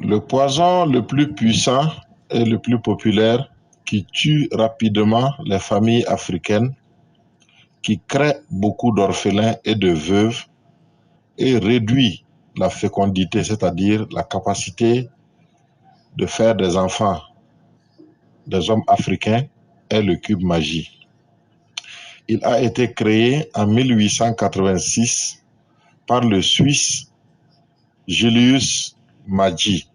Le poison le plus puissant et le plus populaire qui tue rapidement les familles africaines, qui crée beaucoup d'orphelins et de veuves et réduit la fécondité, c'est-à-dire la capacité de faire des enfants des hommes africains, est le cube magie. Il a été créé en 1886 par le Suisse Julius Maggi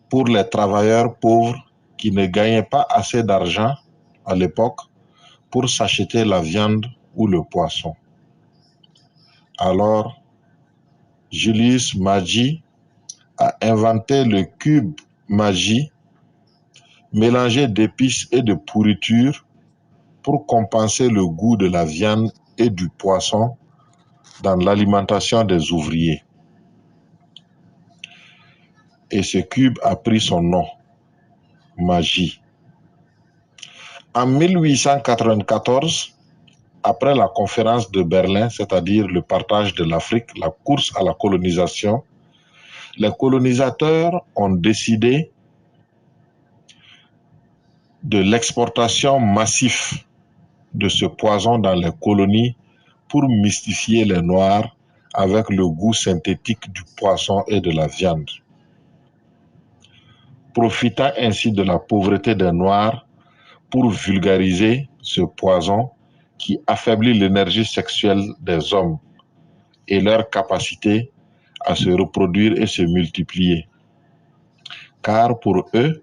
pour les travailleurs pauvres qui ne gagnaient pas assez d'argent à l'époque pour s'acheter la viande ou le poisson. Alors, Julius Maggi a inventé le cube magie mélangé d'épices et de pourriture pour compenser le goût de la viande et du poisson dans l'alimentation des ouvriers. Et ce cube a pris son nom, magie. En 1894, après la conférence de Berlin, c'est-à-dire le partage de l'Afrique, la course à la colonisation, les colonisateurs ont décidé de l'exportation massive de ce poison dans les colonies pour mystifier les Noirs avec le goût synthétique du poisson et de la viande. Profitant ainsi de la pauvreté des Noirs pour vulgariser ce poison qui affaiblit l'énergie sexuelle des hommes et leur capacité à se reproduire et se multiplier. Car pour eux,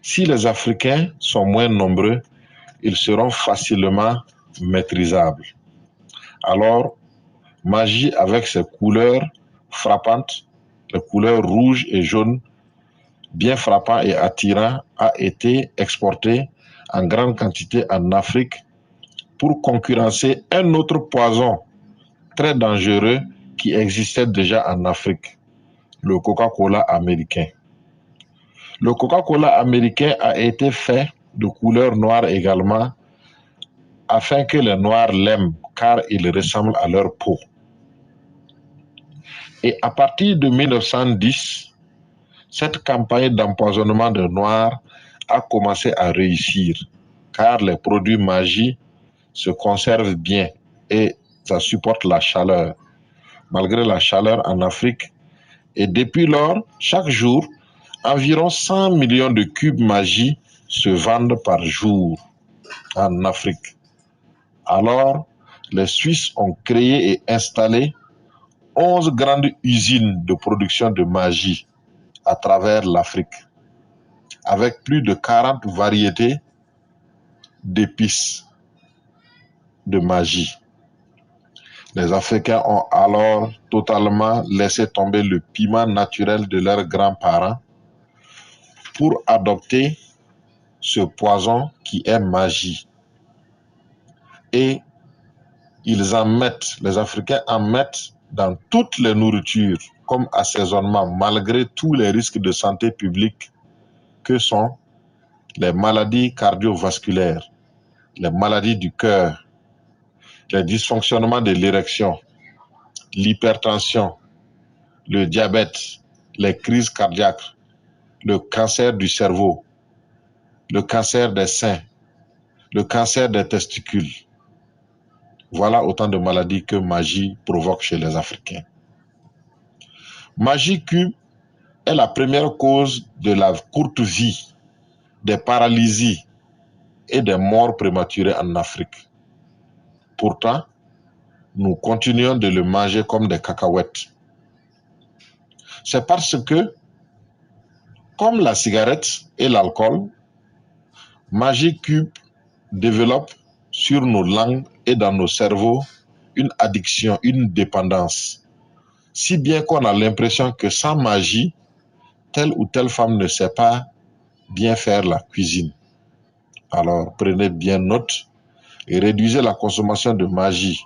si les Africains sont moins nombreux, ils seront facilement maîtrisables. Alors, Magie, avec ses couleurs frappantes, les couleurs rouges et jaunes, bien frappant et attirant, a été exporté en grande quantité en Afrique pour concurrencer un autre poison très dangereux qui existait déjà en Afrique, le Coca-Cola américain. Le Coca-Cola américain a été fait de couleur noire également, afin que les Noirs l'aiment, car il ressemble à leur peau. Et à partir de 1910, cette campagne d'empoisonnement des Noirs a commencé à réussir, car les produits magie se conservent bien et ça supporte la chaleur, malgré la chaleur en Afrique. Et depuis lors, chaque jour, environ 100 millions de cubes magie se vendent par jour en Afrique. Alors, les Suisses ont créé et installé 11 grandes usines de production de magie à travers l'Afrique, avec plus de 40 variétés d'épices de magie. Les Africains ont alors totalement laissé tomber le piment naturel de leurs grands-parents pour adopter ce poison qui est magie. Et les Africains en mettent dans toutes les nourritures comme assaisonnement, malgré tous les risques de santé publique que sont les maladies cardiovasculaires, les maladies du cœur, les dysfonctionnements de l'érection, l'hypertension, le diabète, les crises cardiaques, le cancer du cerveau, le cancer des seins, le cancer des testicules. Voilà autant de maladies que magie provoque chez les Africains. Magie Cube est la première cause de la courte vie, des paralysies et des morts prématurées en Afrique. Pourtant, nous continuons de le manger comme des cacahuètes. C'est parce que, comme la cigarette et l'alcool, Magie Cube développe sur nos langues et dans nos cerveaux une addiction, une dépendance. Si bien qu'on a l'impression que sans magie, telle ou telle femme ne sait pas bien faire la cuisine. Alors prenez bien note et réduisez la consommation de magie,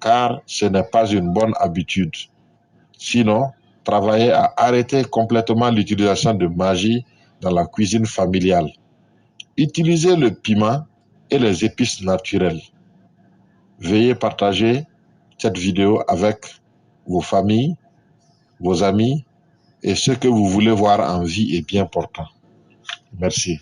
car ce n'est pas une bonne habitude. Sinon, travaillez à arrêter complètement l'utilisation de magie dans la cuisine familiale. Utilisez le piment et les épices naturelles. Veuillez partager cette vidéo avec vos familles vos amis et ce que vous voulez voir en vie est bien portant. Merci.